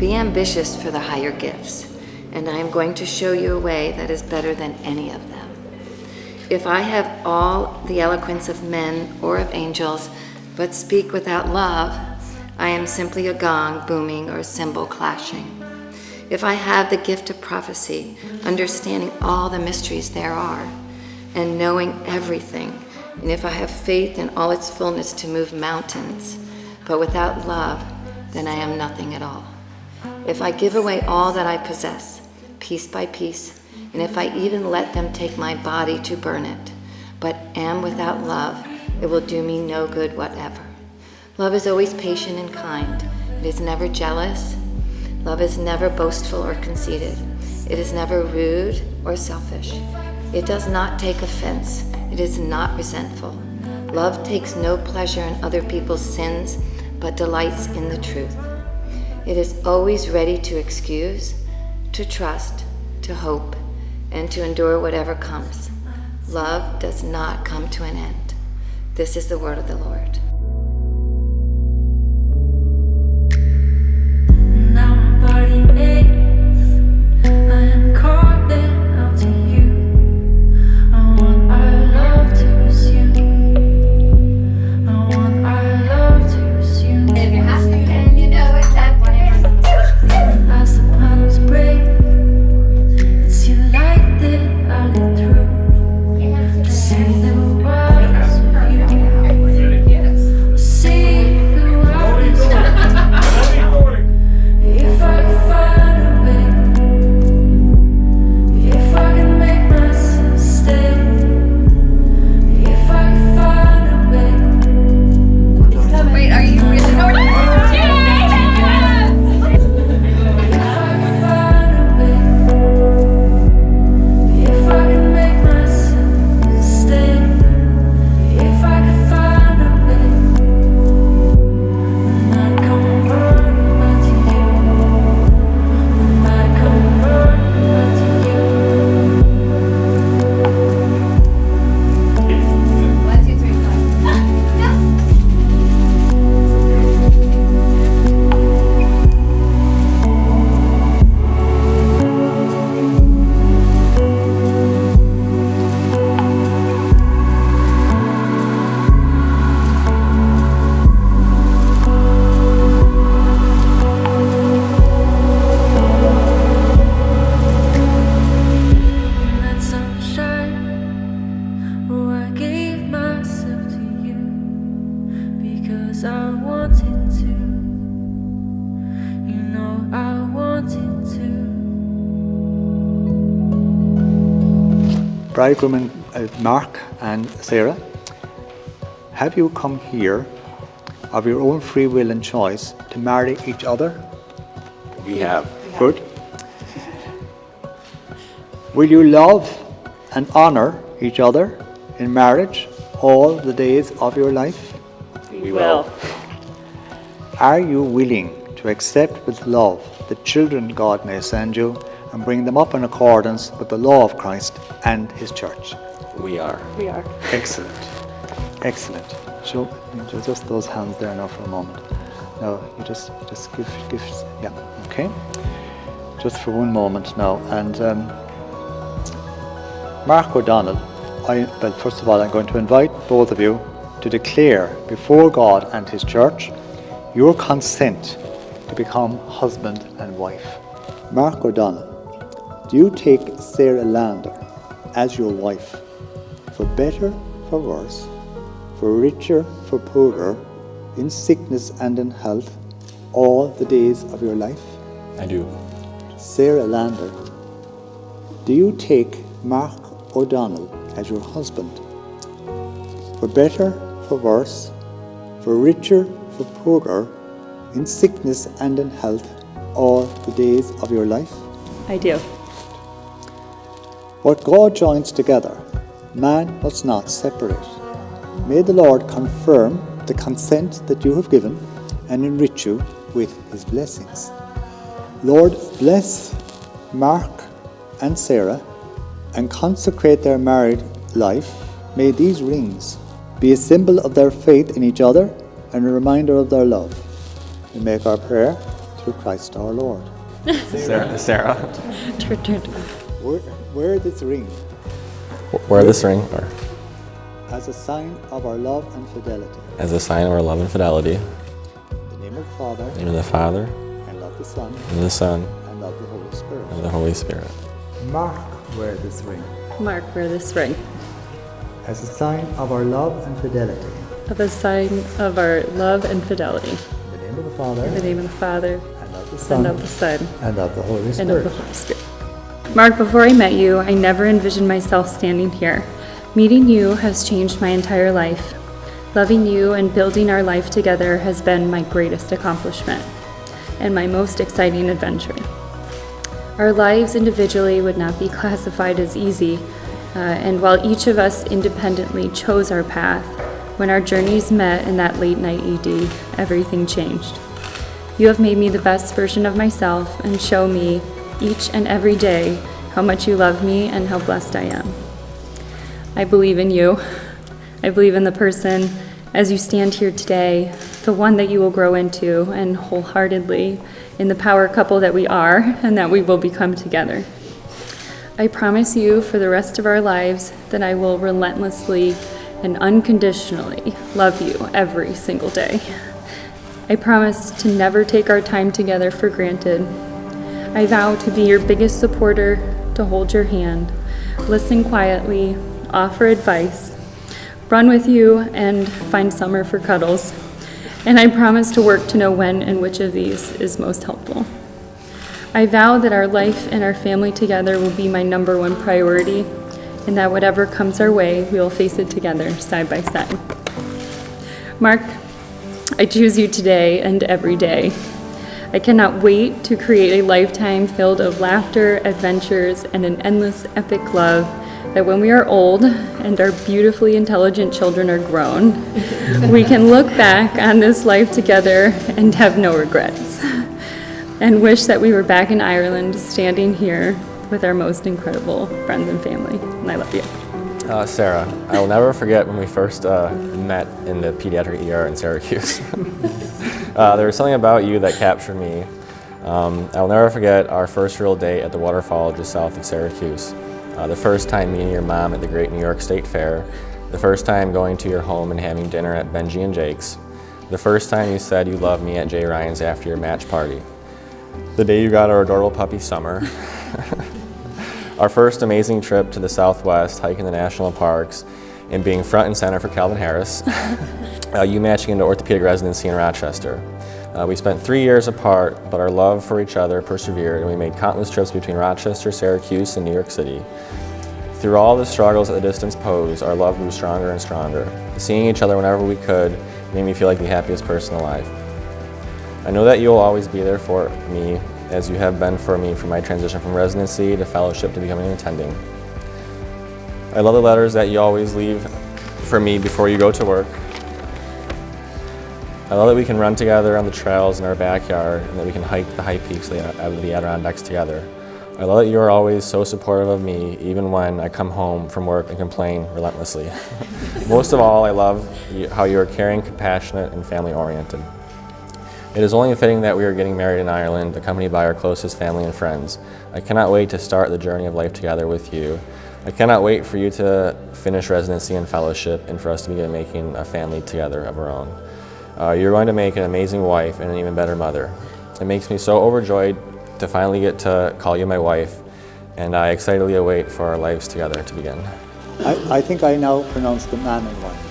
Be ambitious for the higher gifts, and I am going to show you a way that is better than any of them. If I have all the eloquence of men or of angels, but speak without love, I am simply a gong booming or a cymbal clashing. If I have the gift of prophecy, understanding all the mysteries there are, and knowing everything, and if I have faith in all its fullness to move mountains, but without love, then I am nothing at all. If I give away all that I possess, piece by piece, and if I even let them take my body to burn it, but am without love, it will do me no good whatever. Love is always patient and kind. It is never jealous. Love is never boastful or conceited. It is never rude or selfish. It does not take offense. It is not resentful. Love takes no pleasure in other people's sins, but delights in the truth. It is always ready to excuse, to trust, to hope, and to endure whatever comes. Love does not come to an end. This is the word of the Lord. Now my body aches. I am calling out to you. I want our love to resume. I want our love to resume. If you're happy and you know it, that's what it is. As the panels break, it's you like that I live through. To see the words of you. See the words of you. If I could find a way, if I could make myself stay, if I could find a way. Wait, are you really going to Bridegroom Mark and Sarah, have you come here of your own free will and choice to marry each other? We have. Good. Will you love and honour each other in marriage all the days of your life? We will. Are you willing to accept with love the children God may send you and bring them up in accordance with the law of Christ and His church? We are. We are. Excellent. Excellent. So just those hands there now for a moment. Now you just give yeah, okay. Just for one moment now. And Mark O'Donnell, well, first of all, I'm going to invite both of you to declare before God and His church your consent to become husband and wife. Mark O'Donnell, do you take Sarah Lander as your wife, for better, for worse, for richer, for poorer, in sickness and in health, all the days of your life? I do. Sarah Lander, do you take Mark O'Donnell as your husband, for better, for worse, for richer, for poorer, in sickness and in health, all the days of your life? I do. What God joins together, man must not separate. May the Lord confirm the consent that you have given and enrich you with His blessings. Lord, bless Mark and Sarah and consecrate their married life. May these rings be a symbol of their faith in each other and a reminder of their love. We make our prayer through through Christ our Lord. Sarah. Wear this ring Wear this ring or as a sign of our love and fidelity. as a sign of our love and fidelity. In the name of the Father, In the name of the Father, and of the Son, and of the Son, and of the Holy Spirit. and of the Holy Spirit. Mark wear this ring Mark, wear this ring as a sign of our love and fidelity. of a sign of our love and fidelity. In the name of the Father, In the name of the Father, and of the and Son, of the Son, and of the Holy and of Spirit. the Holy Spirit. Mark, before I met you, I never envisioned myself standing here. Meeting you has changed my entire life. Loving you and building our life together has been my greatest accomplishment and my most exciting adventure. Our lives individually would not be classified as easy, and while each of us independently chose our path, when our journeys met in that late night ED, everything changed. You have made me the best version of myself and show me each and every day how much you love me and how blessed I am. I believe in you. I believe in the person as you stand here today, the one that you will grow into, and wholeheartedly in the power couple that we are and that we will become together. I promise you for the rest of our lives that I will relentlessly and unconditionally love you every single day. I promise to never take our time together for granted. I vow to be your biggest supporter, to hold your hand, listen quietly, offer advice, run with you, and find summer for cuddles. And I promise to work to know when and which of these is most helpful. I vow that our life and our family together will be my #1 priority, and that whatever comes our way, we will face it together, side by side. Mark, I choose you today and every day. I cannot wait to create a lifetime filled of laughter, adventures, and an endless epic love that when we are old and our beautifully intelligent children are grown, we can look back on this life together and have no regrets, and wish that we were back in Ireland standing here with our most incredible friends and family. And I love you. Sarah, I will never forget when we first met in the pediatric ER in Syracuse. There was something about you that captured me. I will never forget our first real date at the waterfall just south of Syracuse. The first time meeting your mom at the Great New York State Fair. The first time going to your home and having dinner at Benji and Jake's. The first time you said you loved me at Jay Ryan's after your match party. The day you got our adorable puppy Summer. Our first amazing trip to the Southwest, hiking the national parks, and being front and center for Calvin Harris. You matching into orthopedic residency in Rochester. We spent 3 years apart, but our love for each other persevered, and we made countless trips between Rochester, Syracuse, and New York City. Through all the struggles that the distance posed, our love grew stronger and stronger. Seeing each other whenever we could made me feel like the happiest person alive. I know that you'll always be there for me, as you have been for me from my transition from residency to fellowship to becoming an attending. I love the letters that you always leave for me before you go to work. I love that we can run together on the trails in our backyard and that we can hike the high peaks of the Adirondacks together. I love that you are always so supportive of me, even when I come home from work and complain relentlessly. Most of all, I love how you are caring, compassionate, and family-oriented. It is only fitting that we are getting married in Ireland, accompanied by our closest family and friends. I cannot wait to start the journey of life together with you. I cannot wait for you to finish residency and fellowship and for us to begin making a family together of our own. You're going to make an amazing wife and an even better mother. It makes me so overjoyed to finally get to call you my wife, and I excitedly await for our lives together to begin. I think I now pronounce the man and wife.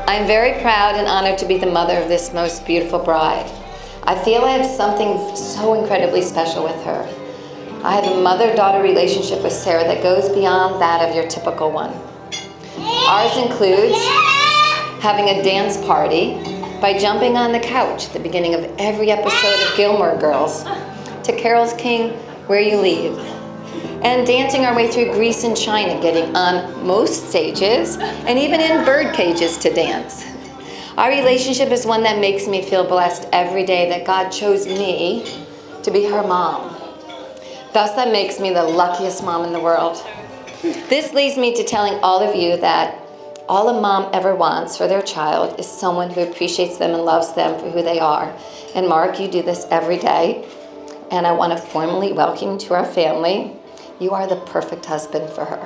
I'm very proud and honored to be the mother of this most beautiful bride. I feel I have something so incredibly special with her. I have a mother-daughter relationship with Sarah that goes beyond that of your typical one. Ours includes having a dance party by jumping on the couch at the beginning of every episode of Gilmore Girls to Carol's King, Where You Leave, and dancing our way through Grease and China, getting on most stages and even in bird cages to dance. Our relationship is one that makes me feel blessed every day that God chose me to be her mom. Thus, that makes me the luckiest mom in the world. This leads me to telling all of you that all a mom ever wants for their child is someone who appreciates them and loves them for who they are. And Mark, you do this every day. And I want to formally welcome you to our family. You are the perfect husband for her,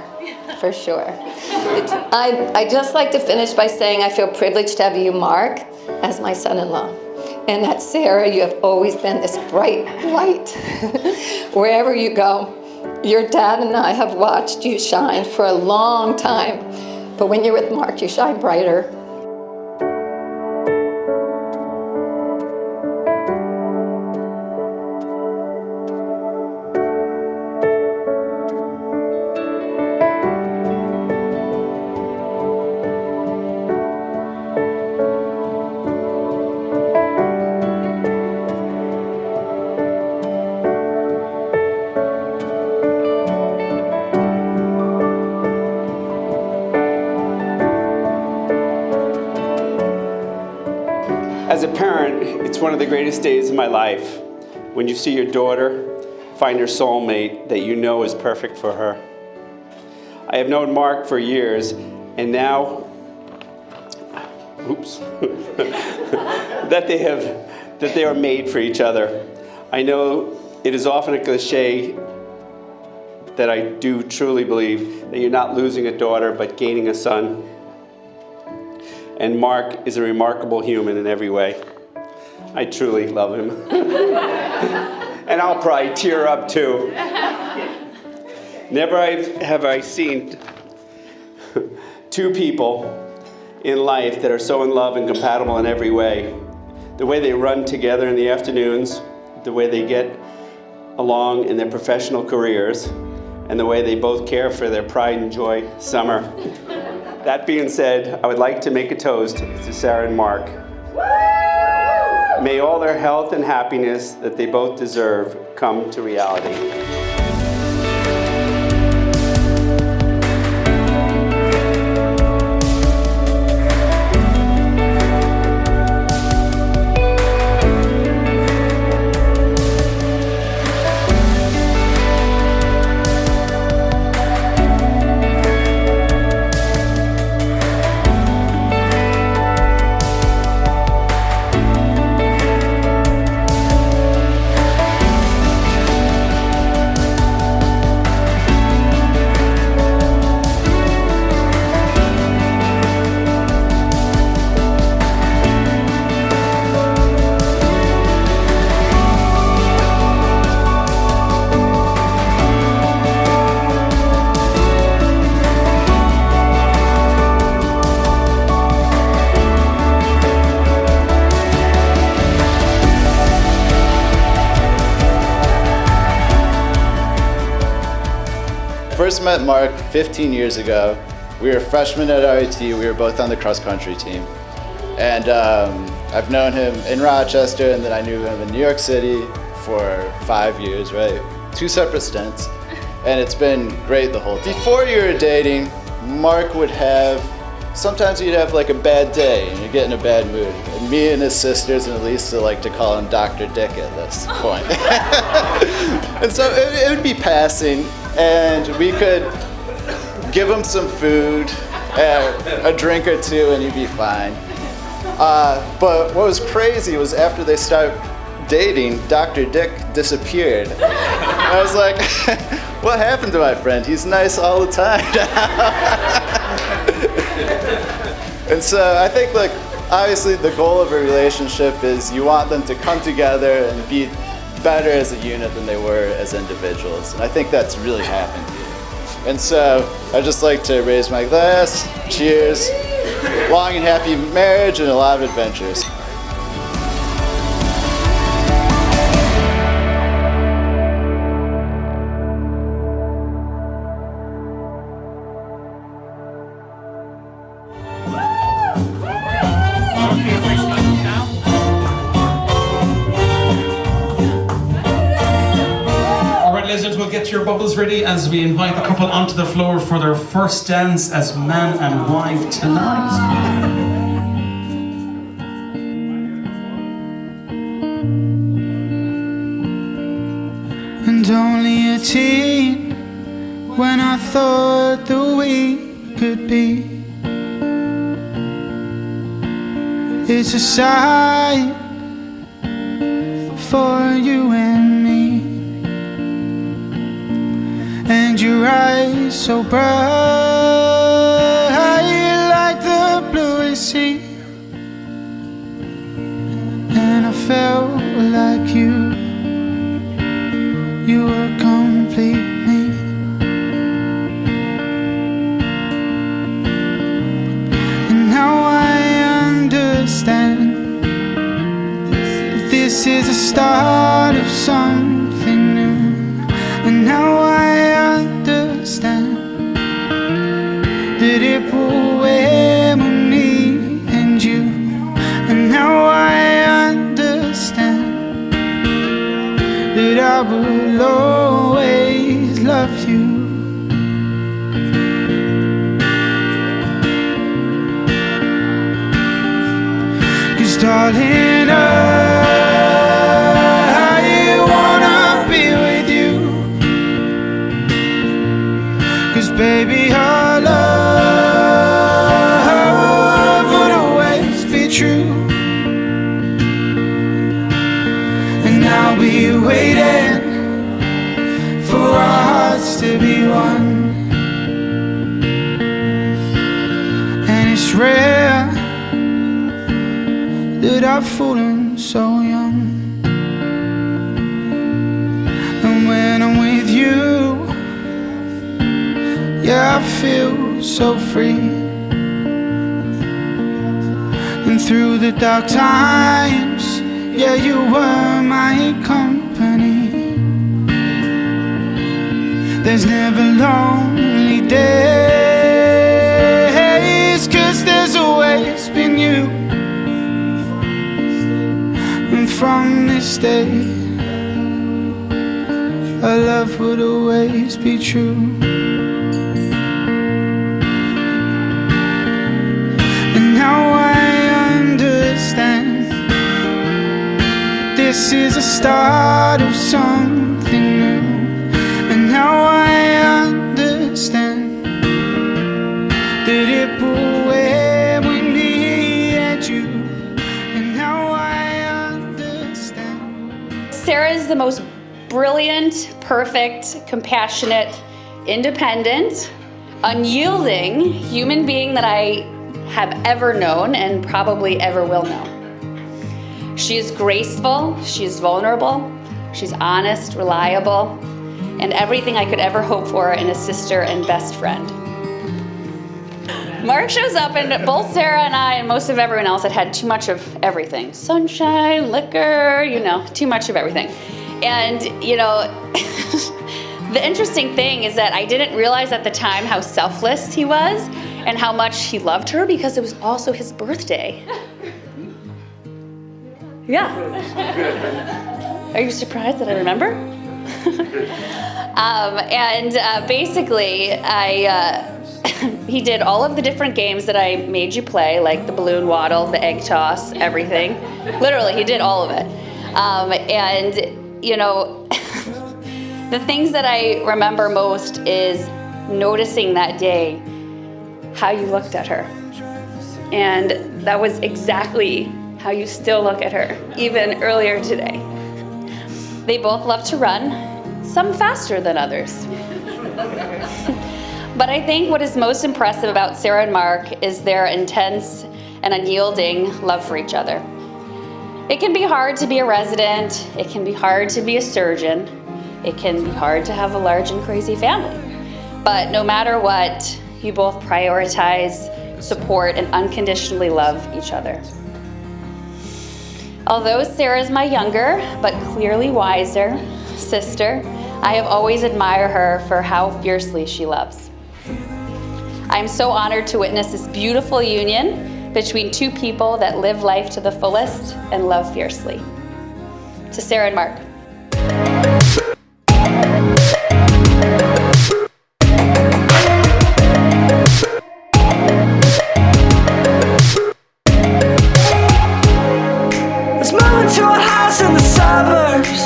for sure. I'd just like to finish by saying I feel privileged to have you, Mark, as my son-in-law. And that Sarah, you have always been this bright light. Wherever you go, your dad and I have watched you shine for a long time. But when you're with Mark, you shine brighter. As a parent, it's one of the greatest days of my life when you see your daughter find her soulmate that you know is perfect for her. I have known Mark for years, and now, that they are made for each other. I know it is often a cliche that I do truly believe that you're not losing a daughter, but gaining a son. And Mark is a remarkable human in every way. I truly love him. And I'll probably tear up too. Never have I seen two people in life that are so in love and compatible in every way. The way they run together in the afternoons, the way they get along in their professional careers, and the way they both care for their pride and joy summer. That being said, I would like to make a toast to Sarah and Mark. May all their health and happiness that they both deserve come to reality. First met Mark 15 years ago. We were freshmen at RIT. We were both on the cross-country team. And I've known him in Rochester, and then I knew him in New York City for 5 years, right? 2 separate stints. And it's been great the whole time. Before you were dating, Mark would have, sometimes he'd have like a bad day and you get in a bad mood. And me and his sisters and Elisa like to call him Dr. Dick at this point. And so it would be passing, and we could give him some food, a drink or two, and he'd be fine. But what was crazy was after they started dating, Dr. Dick disappeared. I was like, what happened to my friend? He's nice all the time. And so I think, like, obviously the goal of a relationship is you want them to come together and be better as a unit than they were as individuals. And I think that's really happened here. And so I just like to raise my glass, cheers, long and happy marriage and a lot of adventures. your bubbles ready as we invite the couple onto the floor for their first dance as man and wife tonight. And only a teen when I thought that we could be. It's a sign for you and me. And your eyes so bright like the bluest sea. And I felt like you were complete me. And now I understand that this is the start of something new. And now I understand that it will end with me and you. And now I understand that I will always love you. Cause darling, I wanna be with you. Cause baby, our love would always be true. And I'll be waiting for our hearts to be one. And it's rare that I've fallen so young. And when I'm with you, yeah, I feel so free. And through the dark times, yeah, you were my company. There's never lonely days, cause there's always been you. And from this day, our love would always be true. And now I understand this is the start of something new. And now I understand that it will end with me and you. And now I understand. Sarah is the most brilliant, perfect, compassionate, independent, unyielding human being that I have ever known and probably ever will know. She is graceful, she is vulnerable, she's honest, reliable, and everything I could ever hope for in a sister and best friend. Mark shows up and both Sarah and I and most of everyone else had too much of everything. Sunshine, liquor, too much of everything. And, the interesting thing is that I didn't realize at the time how selfless he was and how much he loved her because it was also his birthday. Yeah. Are you surprised that I remember? Basically, he did all of the different games that I made you play, like the balloon waddle, the egg toss, everything. Literally, he did all of it. The things that I remember most is noticing that day how you looked at her. And that was exactly how you still look at her, even earlier today. They both love to run, some faster than others. But I think what is most impressive about Sarah and Mark is their intense and unyielding love for each other. It can be hard to be a resident, it can be hard to be a surgeon, it can be hard to have a large and crazy family. But no matter what, you both prioritize, support, and unconditionally love each other. Although Sarah is my younger, but clearly wiser, sister, I have always admired her for how fiercely she loves. I am so honored to witness this beautiful union between two people that live life to the fullest and love fiercely. To Sarah and Mark. a house in the suburbs.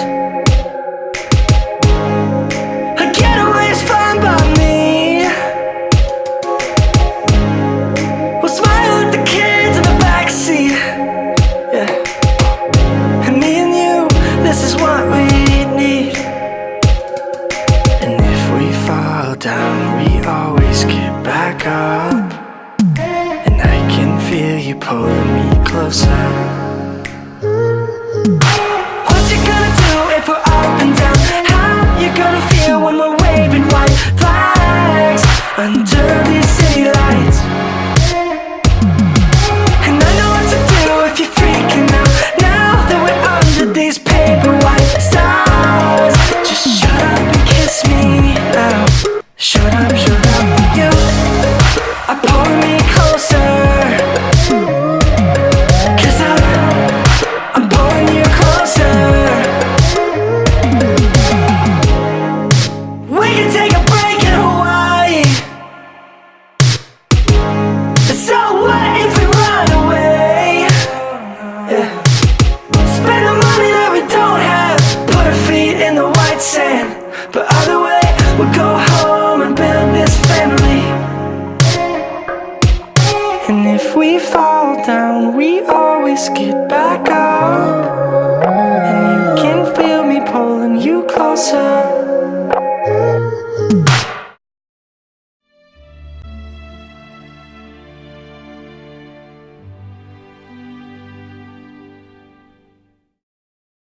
A getaway is fine by me. We'll smile at the kids in the backseat. Yeah. And me and you, this is what we need. And if we fall down, we always get back up. And I can feel you pulling me closer. What you gonna do if we're up and down? How you gonna feel when we're waving white flags under these city lights? And I know what to do if you're freaking out. Now that we're under these paper white stars, just shut up and kiss me now. Shut up, you are pulling me closer. 'Cause I'm pulling you closer. We can take a break in Hawaii. So what if we run away? Yeah. Spend the money that we don't have, put our feet in the white sand. But either way, we'll go home and build this family. And if we fall down, we always get back up. And you can feel me pulling you closer.